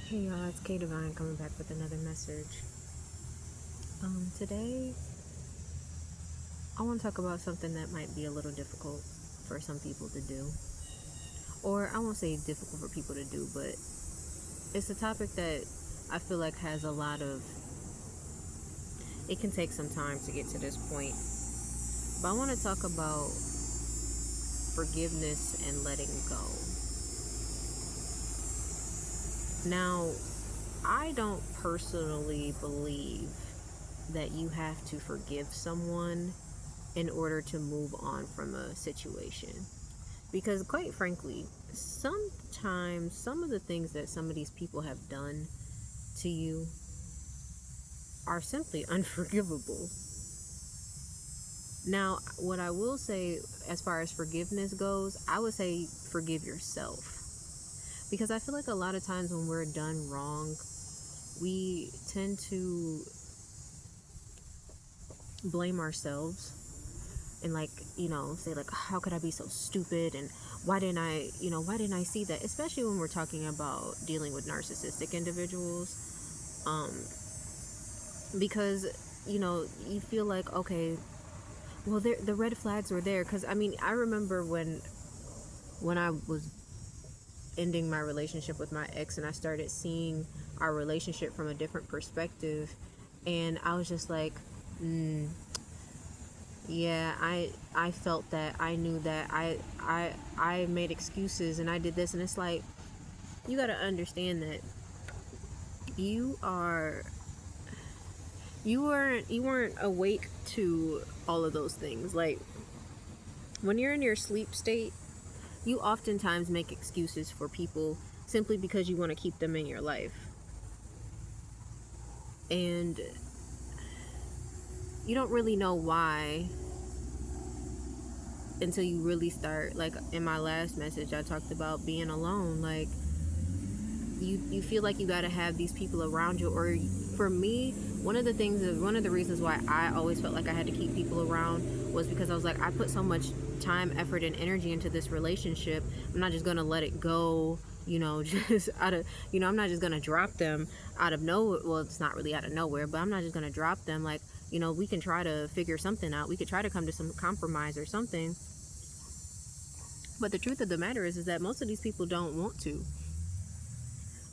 Hey y'all, it's K Divine coming back with another message. Today I want to talk about something that might be a little difficult for some people to do. Or I won't say difficult for people to do, but it's a topic that I feel like has a lot of, it can take some time to get to this point. But I want to talk about forgiveness and letting go. Now, I don't personally believe that you have to forgive someone in order to move on from a situation. Because, quite frankly, sometimes some of the things that some of these people have done to you are simply unforgivable. Now, what I will say as far as forgiveness goes, I would say forgive yourself. Because I feel like a lot of times when we're done wrong, we tend to blame ourselves and say like, how could I be so stupid, and why didn't I see that, especially when we're talking about dealing with narcissistic individuals, because you feel like, okay, well, the red flags were there. Because I remember when I was ending my relationship with my ex and I started seeing our relationship from a different perspective, and I was just like, yeah, I felt that, I knew that, I made excuses and I did this. And it's like, you got to understand that you are you weren't awake to all of those things. Like, when you're in your sleep state, you oftentimes make excuses for people simply because you want to keep them in your life. And you don't really know why until you really start. Like, in my last message, I talked about being alone. Like, you feel like you got to have these people around you. Or for me, one of the reasons why I always felt like I had to keep people around was because I was like, I put so much time, effort, and energy into this relationship. I'm not just gonna let it go, just out of, I'm not just gonna drop them out of nowhere. Well, it's not really out of nowhere, but I'm not just gonna drop them. Like, we can try to figure something out. We could try to come to some compromise or something. But the truth of the matter is that most of these people don't want to.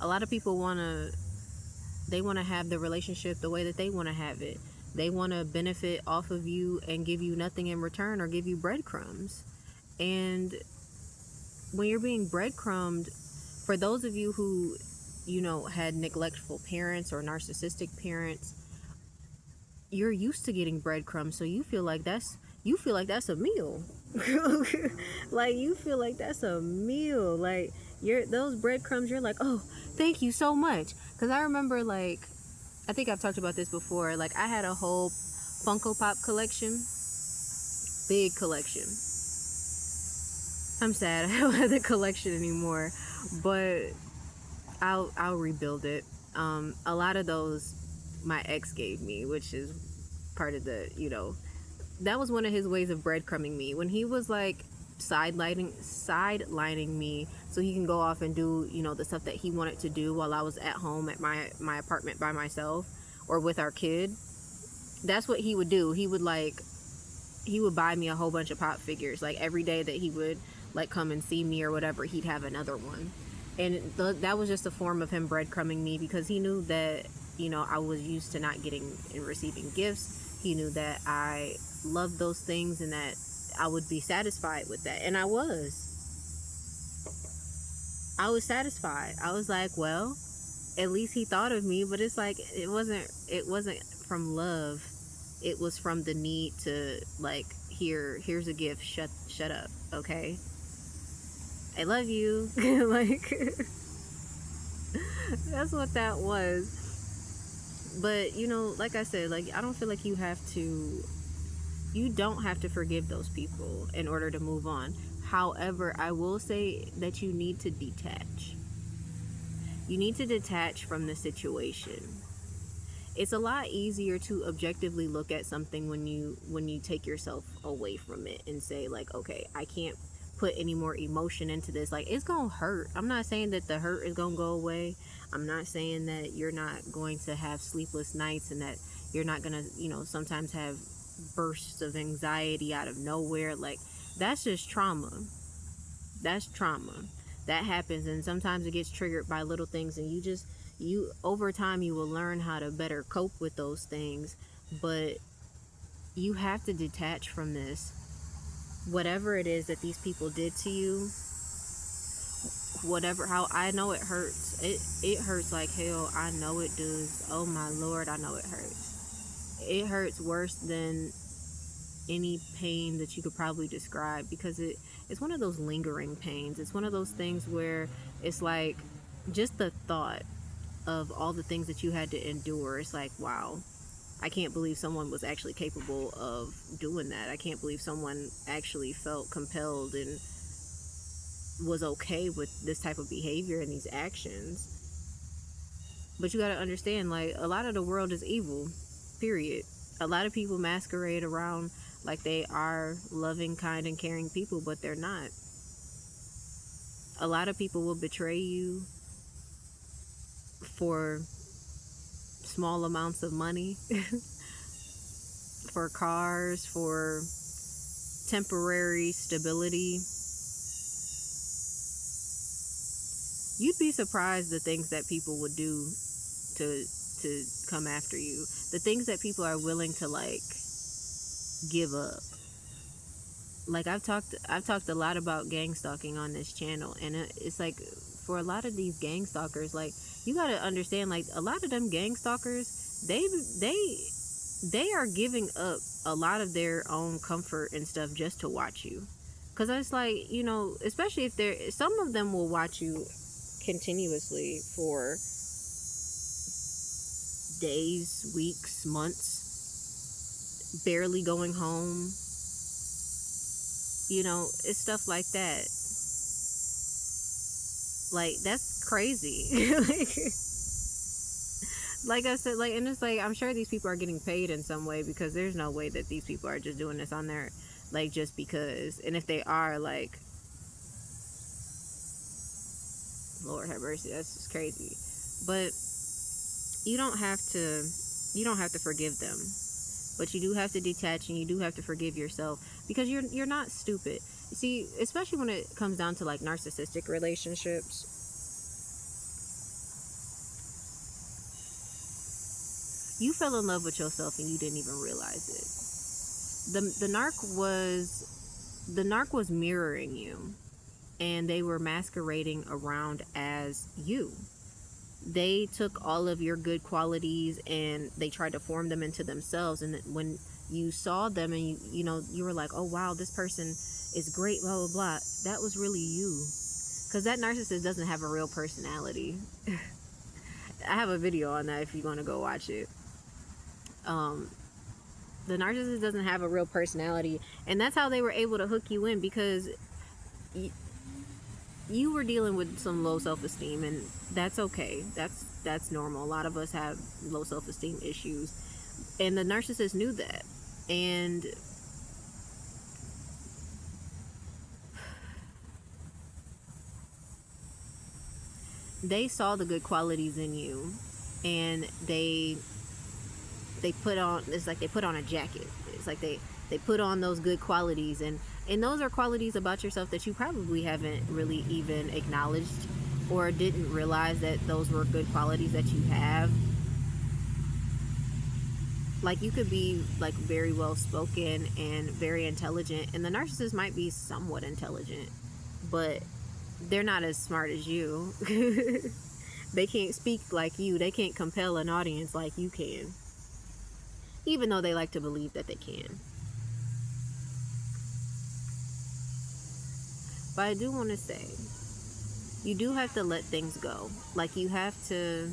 A lot of people want to have the relationship the way that they want to have it. They want to benefit off of you and give you nothing in return, or give you breadcrumbs. And when you're being breadcrumbed, for those of you who had neglectful parents or narcissistic parents, you're used to getting breadcrumbs, so you feel like that's a meal. Like, you feel like that's a meal. Like, those breadcrumbs, you're like, oh, thank you so much. Because I remember, like, I think I've talked about this before. Like, I had a whole Funko Pop collection, big collection. I'm sad I don't have the collection anymore, but I'll rebuild it. A lot of those my ex gave me, which is part of the, that was one of his ways of breadcrumbing me, when he was like sidelining me so he can go off and do, the stuff that he wanted to do while I was at home at my apartment by myself or with our kid. That's what he would do. He would buy me a whole bunch of pop figures. Like, every day that he would like come and see me or whatever, he'd have another one. And that was just a form of him breadcrumbing me, because he knew that I was used to not getting and receiving gifts. He knew that I loved those things and that I would be satisfied with that. And I was satisfied. I was like, well, at least he thought of me. But it's like, it wasn't from love. It was from the need to, like, here's a gift, shut up, okay? I love you. Like, that's what that was. But like I said, like, I don't feel like you don't have to forgive those people in order to move on. However, I will say that you need to detach. You need to detach from the situation. It's a lot easier to objectively look at something when you take yourself away from it and say, like, okay, I can't put any more emotion into this. Like, it's gonna hurt. I'm not saying that the hurt is gonna go away. I'm not saying that you're not going to have sleepless nights and that you're not gonna, sometimes have bursts of anxiety out of nowhere. Like, that's just trauma. That's trauma. That happens, and sometimes it gets triggered by little things, and you over time you will learn how to better cope with those things. But you have to detach from this. Whatever it is that these people did to you, whatever, how, I know it hurts. It hurts like hell. I know it does. Oh my Lord, I know it hurts. It hurts worse than any pain that you could probably describe, because it's one of those lingering pains. It's one of those things where it's like, just the thought of all the things that you had to endure, it's like, wow, I can't believe someone was actually capable of doing that. I can't believe someone actually felt compelled and was okay with this type of behavior and these actions. But you got to understand, like, a lot of the world is evil, period. A lot of people masquerade around like they are loving, kind, and caring people, but they're not. A lot of people will betray you for small amounts of money, for cars, for temporary stability. You'd be surprised the things that people would do to come after you. The things that people are willing to, like, give up. Like, I've talked a lot about gang stalking on this channel, and it's like, for a lot of these gang stalkers, like, you got to understand, like, a lot of them gang stalkers, they are giving up a lot of their own comfort and stuff just to watch you. Because it's like, especially if some of them will watch you continuously for days, weeks, months, barely going home. It's stuff like that. Like, that's crazy. Like I said, like, and it's like, I'm sure these people are getting paid in some way, because there's no way that these people are just doing this on their, like, just because. And if they are, like, Lord have mercy, that's just crazy. But you don't have to forgive them, but you do have to detach, and you do have to forgive yourself, because you're not stupid. See, especially when it comes down to, like, narcissistic relationships, you fell in love with yourself and you didn't even realize it. The narc was mirroring you, and they were masquerading around as you. They took all of your good qualities and they tried to form them into themselves. And when you saw them and you were like, oh wow, this person is great, blah blah blah, that was really you. Because that narcissist doesn't have a real personality. I have a video on that if you want to go watch it. The narcissist doesn't have a real personality, and that's how they were able to hook you in, because you were dealing with some low self-esteem, and that's okay. That's normal. A lot of us have low self-esteem issues, and the narcissist knew that, and they saw the good qualities in you, and they put on, it's like they put on a jacket. It's like they put on those good qualities, and those are qualities about yourself that you probably haven't really even acknowledged, or didn't realize that those were good qualities that you have. Like, you could be, like, very well spoken and very intelligent, and the narcissist might be somewhat intelligent, but they're not as smart as you. They can't speak like you. They can't compel an audience like you can, even though they like to believe that they can. But I do want to say, you do have to let things go. Like, you have to,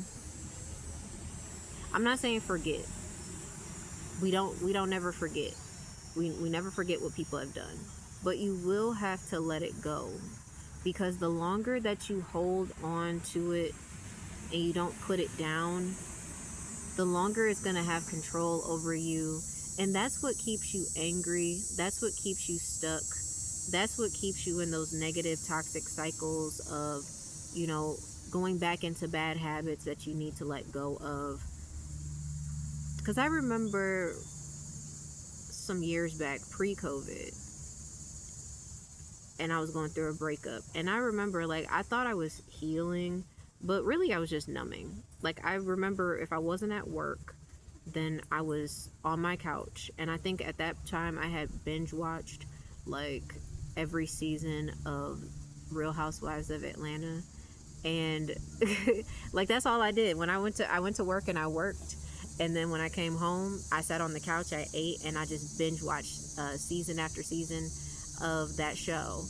I'm not saying forget. We don't never forget. We never forget what people have done. But you will have to let it go. Because the longer that you hold on to it and you don't put it down, the longer it's going to have control over you. And that's what keeps you angry. That's what keeps you stuck. that's what keeps you in those negative toxic cycles of, you know, going back into bad habits that you need to let go of. Because I remember some years back, pre-COVID, and I was going through a breakup, and I remember, like, I thought I was healing, but really I was just numbing. Like, I remember if I wasn't at work, then I was on my couch, and I think at that time I had binge watched like every season of Real Housewives of Atlanta, and like that's all I did. When I went to work and I worked, and then when I came home, I sat on the couch, I ate, and I just binge watched season after season of that show,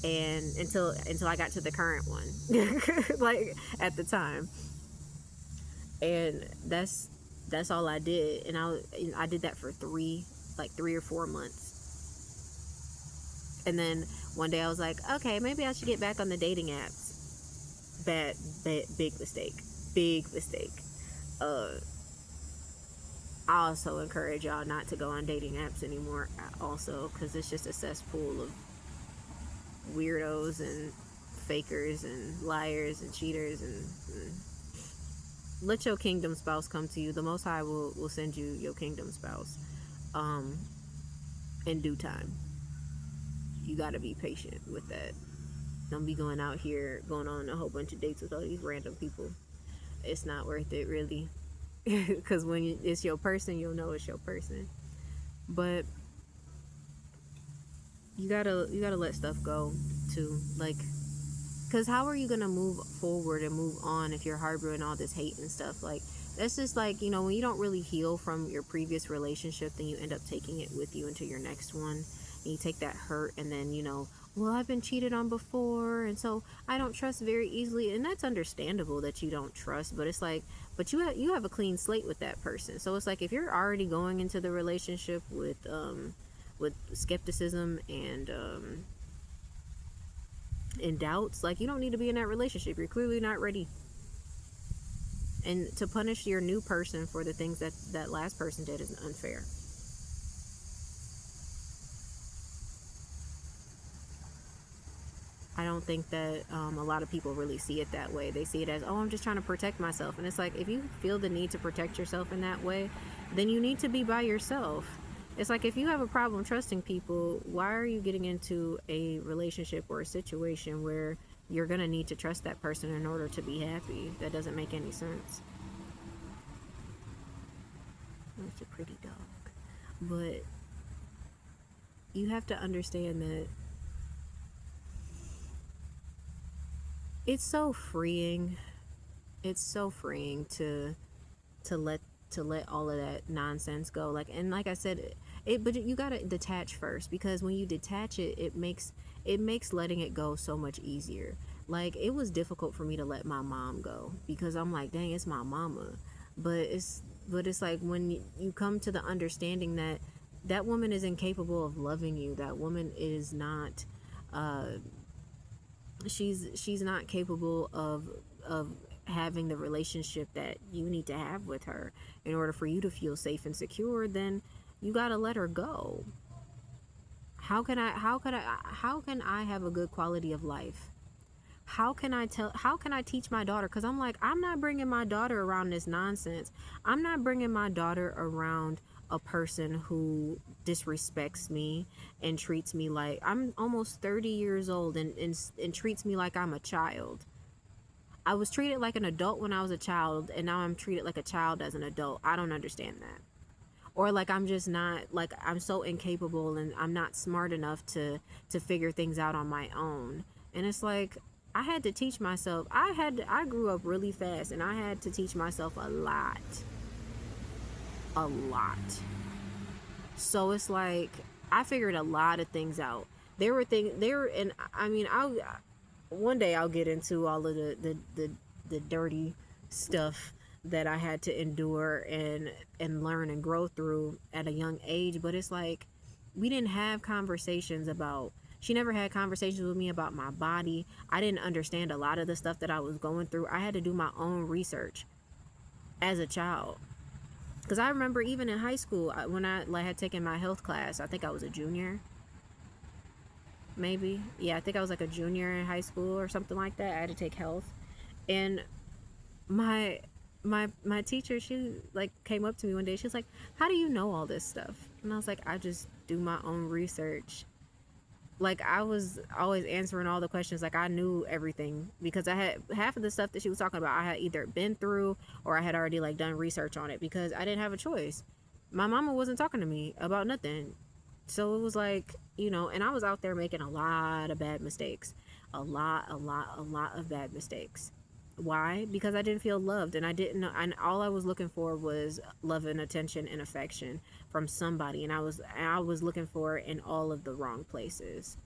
and until I got to the current one, like at the time, and that's all I did, and I did that for 3 or 4 months, and then one day I was like, okay, maybe I should get back on the dating apps. Big mistake, big mistake. Uh, I also encourage y'all not to go on dating apps anymore, also, because it's just a cesspool of weirdos and fakers and liars and cheaters, and let your kingdom spouse come to you. The Most High will send you your kingdom spouse, um, in due time. You got to be patient with that. Don't be going out here going on a whole bunch of dates with all these random people. It's not worth it, really. Because when it's your person, you'll know it's your person. But you gotta let stuff go too. Like, because how are you gonna move forward and move on if you're harboring all this hate and stuff? Like, that's just like, when you don't really heal from your previous relationship, then you end up taking it with you into your next one, and you take that hurt, and then well, I've been cheated on before, and so I don't trust very easily, and that's understandable that you don't trust, but it's like, but you have a clean slate with that person, so it's like if you're already going into the relationship with skepticism and doubts, like, you don't need to be in that relationship. You're clearly not ready. And to punish your new person for the things that last person did is unfair. I don't think that a lot of people really see it that way. They see it as, oh, I'm just trying to protect myself. And it's like, if you feel the need to protect yourself in that way, then you need to be by yourself. It's like, if you have a problem trusting people, why are you getting into a relationship or a situation where you're going to need to trust that person in order to be happy? That doesn't make any sense. It's a pretty dog. But you have to understand that it's so freeing. It's so freeing to let all of that nonsense go. Like, and like I said, but you gotta detach first, because when you detach it, it makes letting it go so much easier. Like, it was difficult for me to let my mom go, because I'm like, dang, it's my mama. But it's like, when you come to the understanding that that woman is incapable of loving you, that woman is not she's not capable of having the relationship that you need to have with her in order for you to feel safe and secure, then you got to let her go. How can I have a good quality of life? How can I teach my daughter? Because I'm like, I'm not bringing my daughter around this nonsense. I'm not bringing my daughter around a person who disrespects me and treats me like I'm almost 30 years old, and treats me like I'm a child. I was treated like an adult when I was a child, and now I'm treated like a child as an adult. I don't understand that. Or like, I'm just not, like, I'm so incapable and I'm not smart enough to figure things out on my own. And it's like, I had to teach myself. I grew up really fast, and I had to teach myself a lot. A lot. So it's like, I figured a lot of things out. And I mean, one day I'll get into all of the dirty stuff that I had to endure and learn and grow through at a young age. But it's like, we didn't have conversations about, she never had conversations with me about my body. I didn't understand a lot of the stuff that I was going through. I had to do my own research as a child. Because I remember even in high school, when I had taken my health class, I think I was a junior. maybe. Yeah, I think I was like a junior in high school or something like that. I had to take health. And my my teacher, she like came up to me one day. She was like, "How do you know all this stuff?" And I was like, "I just do my own research." Like, I was always answering all the questions, like I knew everything, because I had half of the stuff that she was talking about I had either been through or I had already like done research on it, because I didn't have a choice. My mama wasn't talking to me about nothing. So it was like, and I was out there making a lot of bad mistakes. A lot of bad mistakes. Why? Because I didn't feel loved, and I didn't know, and all I was looking for was love and attention and affection from somebody, and I was looking for it in all of the wrong places.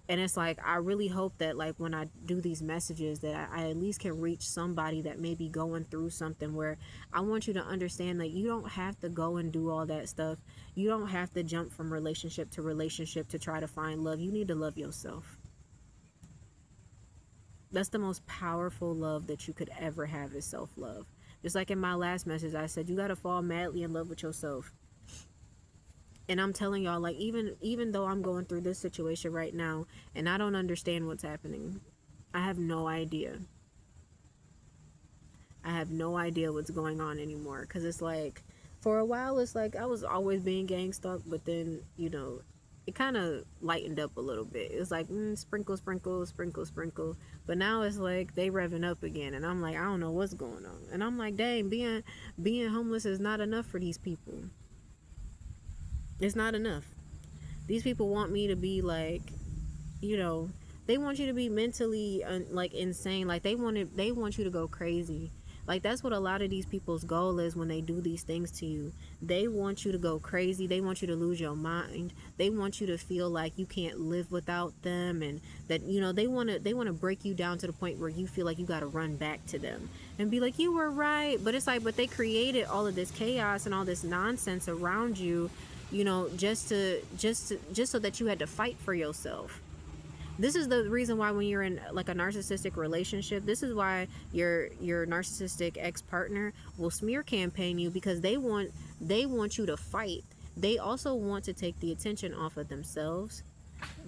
And it's like, I really hope that like when I do these messages that I at least can reach somebody that may be going through something, where I want you to understand that you don't have to go and do all that stuff. You don't have to jump from relationship to relationship to try to find love. You need to love yourself. That's the most powerful love that you could ever have, is self-love. Just like in my last message, I said you got to fall madly in love with yourself. And I'm telling y'all, like, even though I'm going through this situation right now and I don't understand what's happening, I have no idea. I have no idea what's going on anymore, because it's like, for a while it's like I was always being gang stalked, but then it kind of lightened up a little bit. It was like, sprinkle, sprinkle, sprinkle, sprinkle. But now it's like they revving up again, and I'm like, I don't know what's going on. And I'm like, dang, being homeless is not enough for these people. It's not enough. These people want me to be like, they want you to be mentally like insane. Like they want you to go crazy. Like, that's what a lot of these people's goal is when they do these things to you. They want you to go crazy. They want you to lose your mind. They want you to feel like you can't live without them, and that they want to break you down to the point where you feel like you got to run back to them and be like, you were right. But it's like, but they created all of this chaos and all this nonsense around you, just so that you had to fight for yourself. This is the reason why when you're in like a narcissistic relationship, this is why your narcissistic ex-partner will smear campaign you, because they want you to fight. They also want to take the attention off of themselves.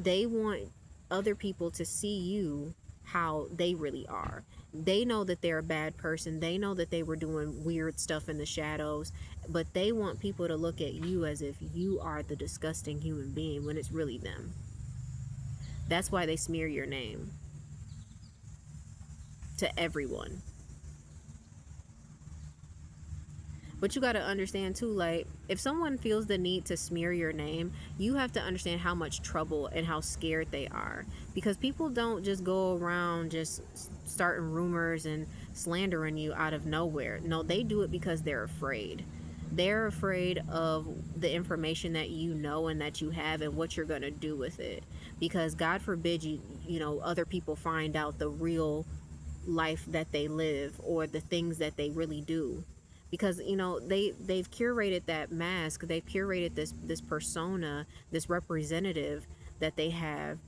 They want other people to see you how they really are. They know that they're a bad person. They know that they were doing weird stuff in the shadows, but they want people to look at you as if you are the disgusting human being when it's really them. That's why they smear your name to everyone. But you got to understand too, like, if someone feels the need to smear your name, you have to understand how much trouble and how scared they are. Because people don't just go around just starting rumors and slandering you out of nowhere. No, they do it because they're afraid. They're afraid of the information that you know and that you have and what you're going to do with it. Because God forbid other people find out the real life that they live, or the things that they really do. Because they've curated that mask. They've curated this persona, this representative that they have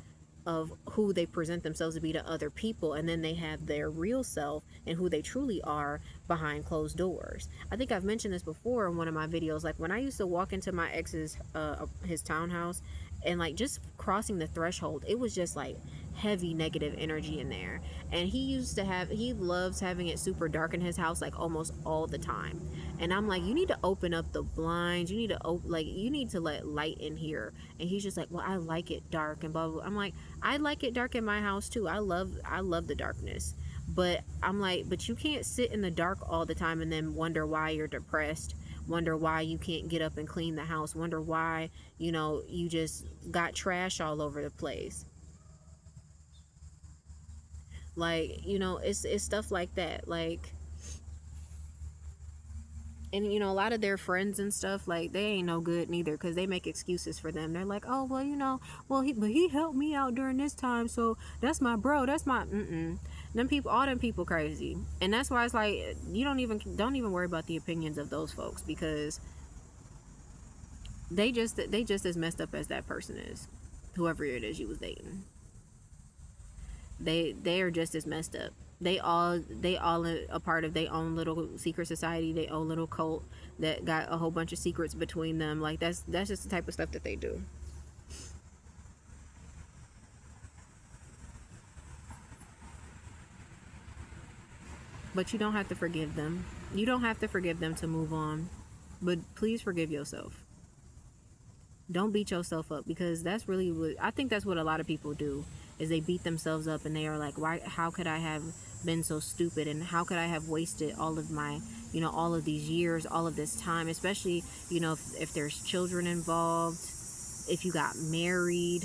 of who they present themselves to be to other people, and then they have their real self and who they truly are behind closed doors. I think I've mentioned this before in one of my videos. Like, when I used to walk into my ex's his townhouse, and like just crossing the threshold, it was just like heavy negative energy in there. And he loves having it super dark in his house, like almost all the time. And I'm like, you need to open up the blinds, you need to let light in here. And he's just like, well, I like it dark and blah, blah, blah. I'm like, I like it dark in my house too. I love the darkness. But I'm like, but you can't sit in the dark all the time and then wonder why you're depressed, wonder why you can't get up and clean the house, wonder why you just got trash all over the place. Like, it's stuff like that. Like, and a lot of their friends and stuff, like, they ain't no good neither, because they make excuses for them. They're like, oh, well, he helped me out during this time, so that's my bro, that's my all them people crazy. And that's why it's like, you don't even worry about the opinions of those folks, because they just as messed up as that person is, whoever it is you was dating. They are just as messed up. They all a part of their own little secret society, their own little cult that got a whole bunch of secrets between them. Like, that's just the type of stuff that they do. but you don't have to forgive them. You don't have to forgive them to move on, but please forgive yourself. Don't beat yourself up, because that's really what I think that's what a lot of people do, is they beat themselves up and they are like, why, how could I have been so stupid, and how could I have wasted all of my, all of these years, all of this time, especially, if there's children involved, if you got married,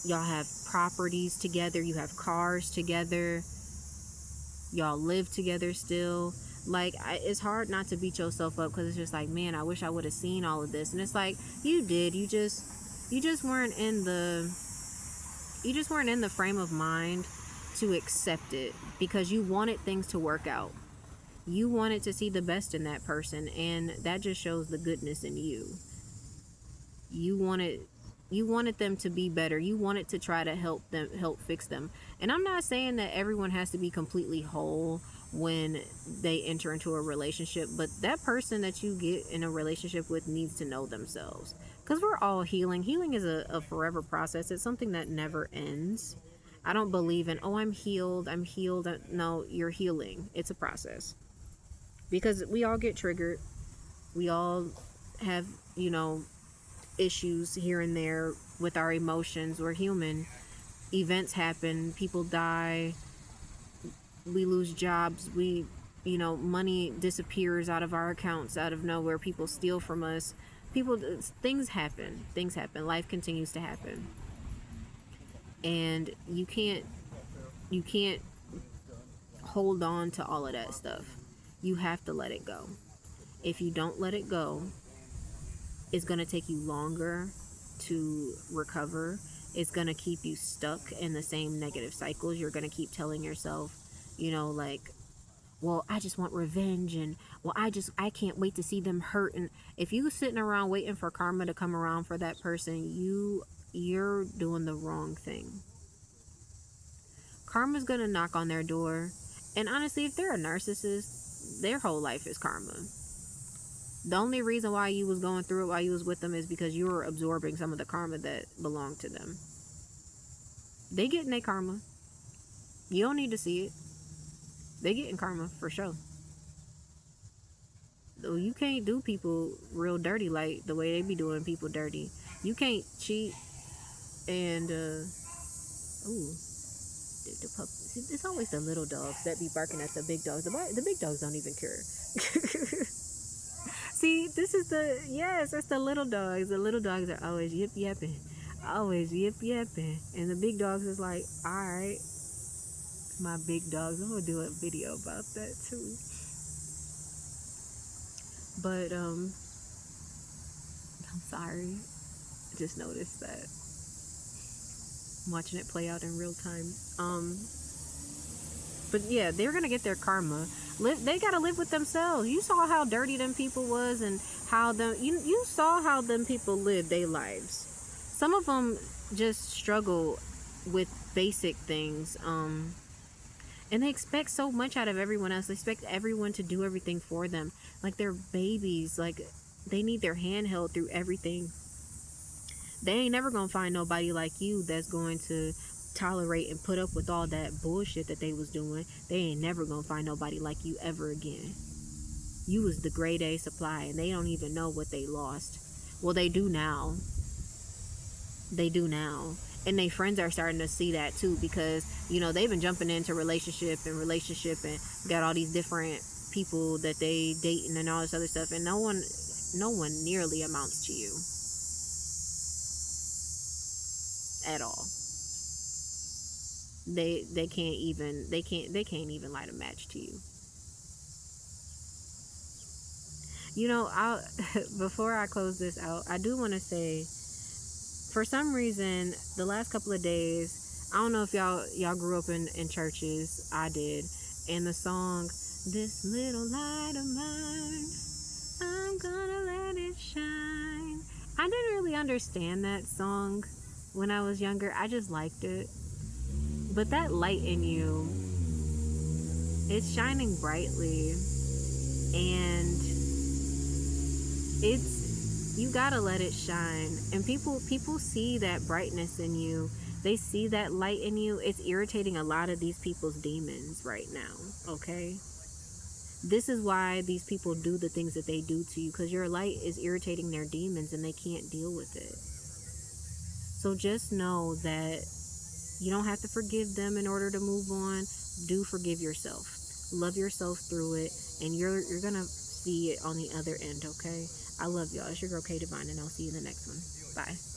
y'all have properties together, you have cars together, y'all live together still. Like, it's hard not to beat yourself up, because it's just like, man, I wish I would have seen all of this. And it's like, you did. You just weren't in the frame of mind to accept it, because you wanted things to work out. You wanted to see the best in that person, and that just shows the goodness in you. You wanted them to be better. You wanted to try to help fix them. And I'm not saying that everyone has to be completely whole when they enter into a relationship, but that person that you get in a relationship with needs to know themselves, because we're all healing. Healing is a forever process. It's something that never ends. I don't believe in, oh, I'm healed. No, you're healing. It's a process, because we all get triggered. We all have, issues here and there with our emotions. We're human. Events happen. People die. We lose jobs. Money disappears out of our accounts out of nowhere. People steal from us. Things happen. Life continues to happen. And you can't hold on to all of that stuff. You have to let it go. If you don't let it go, it's going to take you longer to recover. It's going to keep you stuck in the same negative cycles. You're going to keep telling yourself, well, I just want revenge, and well, I can't wait to see them hurt. And if you sitting around waiting for karma to come around for that person, you're doing the wrong thing. Karma's going to knock on their door. And honestly, if they're a narcissist, their whole life is karma. The only reason why you was going through it while you was with them is because you were absorbing some of the karma that belonged to them. They getting their karma. You don't need to see it. They getting karma for sure. Though you can't do people real dirty like the way they be doing people dirty. You can't cheat and the pup. It's always the little dogs that be barking at the big dogs. The big dogs don't even care. See, it's the little dogs. The little dogs are always yip yapping. And the big dogs is like, alright, my big dogs. I'm gonna do a video about that too. But I'm sorry. I just noticed that. I'm watching it play out in real time. But yeah, they're gonna get their karma. They gotta live with themselves. You saw how dirty them people was, and how you saw how them people live their lives. Some of them just struggle with basic things, and they expect so much out of everyone else. They expect everyone to do everything for them, like they're babies. Like, they need their hand held through everything. They ain't never gonna find nobody like you that's going to tolerate and put up with all that bullshit that they was doing. They ain't never gonna find nobody like you ever again. You was the grade A supply, and they don't even know what they lost. Well, they do now. And their friends are starting to see that too, because they've been jumping into relationship and got all these different people that they dating and all this other stuff, and no one nearly amounts to you at all. They can't even light a match to you. Before I close this out, I do want to say, for some reason, the last couple of days, I don't know if y'all grew up in churches. I did. And the song, "This Little Light of Mine, I'm gonna let it shine." I didn't really understand that song when I was younger. I just liked it. But that light in you, it's shining brightly, and you gotta let it shine. And people see that brightness in you, They see that light in you. It's irritating a lot of these people's demons right now, okay? This is why these people do the things that they do to you, because your light is irritating their demons and they can't deal with it. So just know that you don't have to forgive them in order to move on. Do forgive yourself. Love yourself through it, and you're gonna see it on the other end, okay? I love y'all. It's your girl K Divine, and I'll see you in the next one. Bye.